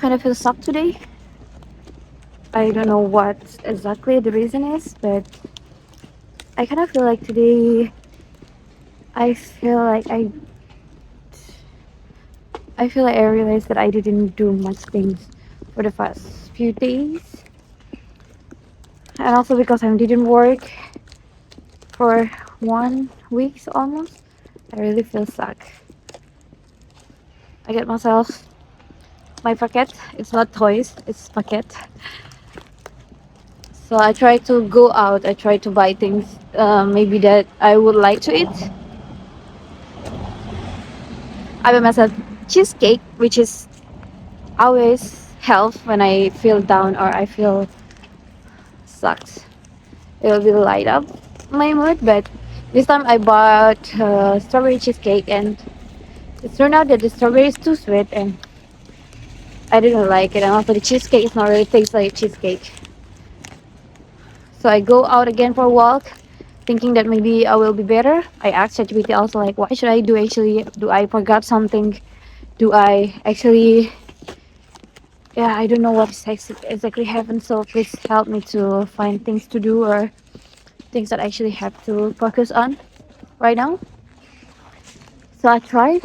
kind of feel suck today. I don't know what exactly the reason is, but I kind of feel like today I feel like I feel like I realized that I didn't do much things for the past few days, and also because I didn't work for 1 week almost. I really feel stuck. I get myself my packet. It's not toys, it's packet. So I try to go out. I try to buy things maybe that I would like to eat. I buy myself cheesecake, which is always help when I feel down or I feel sucked. It will be light up my mood. But this time I bought strawberry cheesecake, and it turned out that the strawberry is too sweet, and I didn't like it. And also the cheesecake is not really taste like cheesecake. So I go out again for a walk, thinking that maybe I will be better. I asked ChatGPT also like, why should I do actually? Do I forgot something? Do I actually? Yeah, I don't know what is exactly happened. So please help me to find things to do or things that I actually have to focus on right now. So I tried.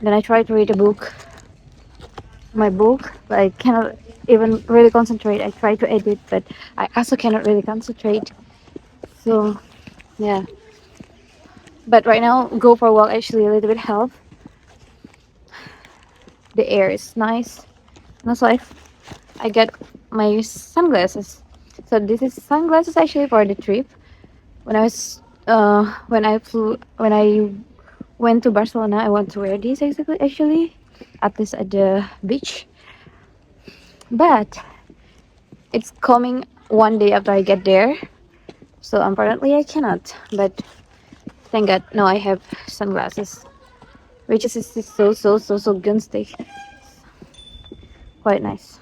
Then I tried to read a book, my book, but I cannot even really concentrate. I try to edit, but I also cannot really concentrate. So yeah. But right now, go for a walk actually a little bit help. The air is nice. And also I get my sunglasses. So this is sunglasses actually for the trip. When I was when I went to Barcelona, I want to wear these actually at least at the beach. But it's coming one day after I get there. So apparently I cannot. But thank God now I have sunglasses. Which is so gunsty. Quite nice.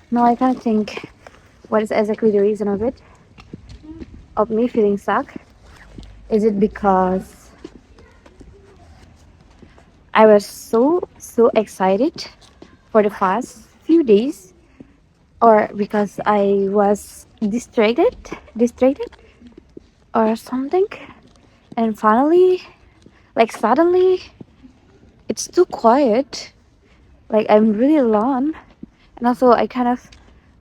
Now I can't think what is exactly the reason of it, of me feeling stuck. Is it because I was so excited for the past few days, or because I was distracted, or something, and finally, like suddenly, it's too quiet. Like I'm really alone, and also I kind of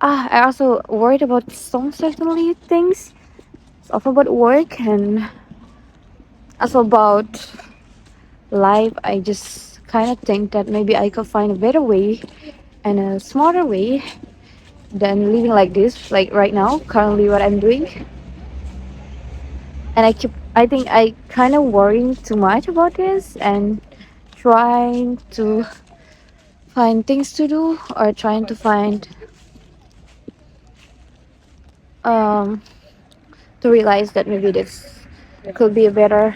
I also worried about some certainly things. It's also about work and also about life. I just kind of think that maybe I could find a better way and a smarter way than living like this, like right now, currently what I'm doing. And I think I kind of worrying too much about this and trying to find things to do or trying to find um to realize that maybe this could be a better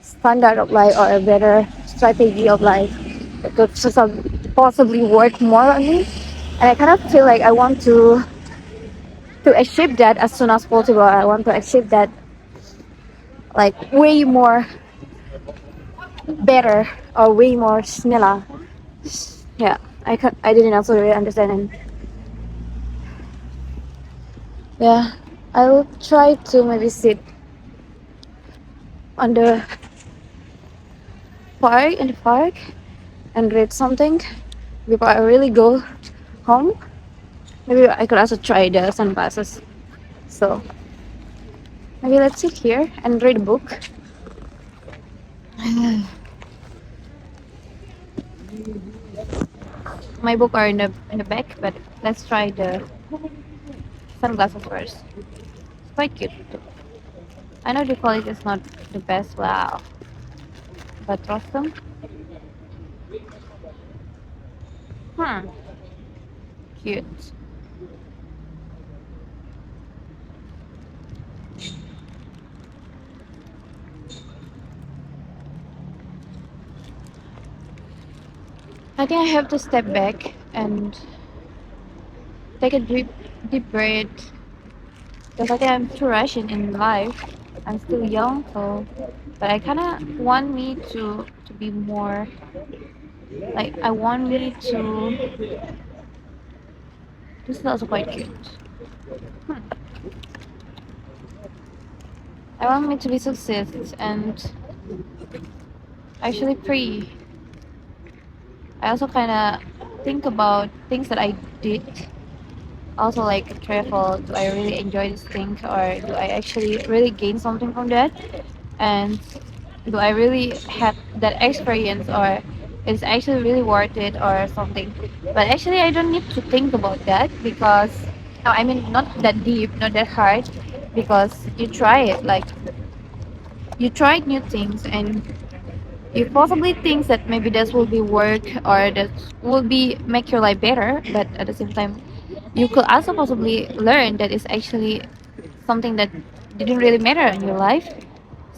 standard of life or a better strategy of life that could possibly work more on me. And I kind of feel like I want to achieve that as soon as possible. I want to achieve that like way more better or way more sneller. Yeah, I didn't also really understand. And yeah, I will try to maybe sit on the park and read something before I really go home. Maybe I could also try the sunglasses. So maybe let's sit here and read a book. My book are in the back, but let's try the sunglasses first. It's quite cute too. I know the quality is not the best, wow, but trust them. Hmm, cute. I think I have to step back and take a deep breath because I think I'm too rushing in life. I'm still young, so but I kind of want me to be more Like I want me to. This is also quite cute. Hmm. I want me to be success and actually free. I also kind of think about things that I did. Also, like travel. Do I really enjoy this thing, or do I actually really gain something from that? And do I really have that experience, or it's actually really worth it, or something? But actually, I don't need to think about that because, no, I mean, not that deep, not that hard, because you try it. Like you tried new things, and you possibly think that maybe this will be work or that will be make your life better, but at the same time you could also possibly learn that it's actually something that didn't really matter in your life,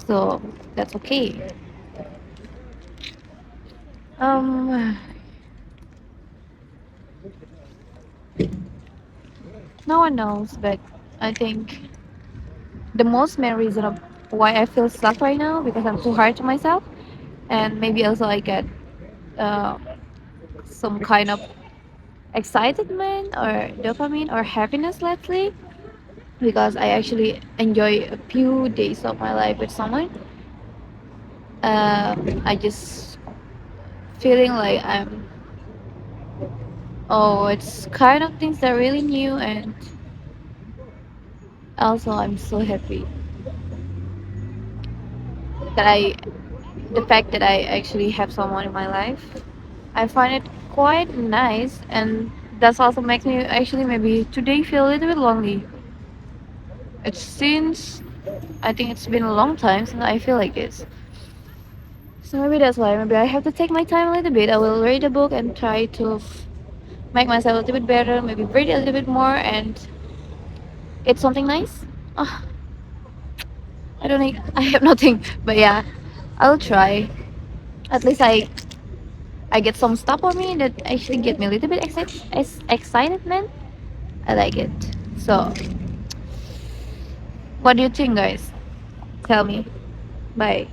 so that's okay. um no one knows, but I think the most main reason of why I feel stuck right now because I'm too hard to myself, and maybe also I get uh, some kind of excitement or dopamine or happiness lately because I actually enjoy a few days of my life with someone. I just feeling like it's kind of things that are really new, and also I'm so happy that the fact that I actually have someone in my life. I find it quite nice, and that's also makes me actually maybe today feel a little bit lonely. It's since I think it's been a long time since I feel like this. So maybe that's why. Maybe I have to take my time a little bit. I will read a book and try to make myself a little bit better. Maybe read a little bit more and eat something nice. Ah, I don't think I have nothing, but yeah, I'll try. At least I get some stuff on me that actually get me a little bit excited, man. I like it. So, what do you think, guys? Tell me. Bye.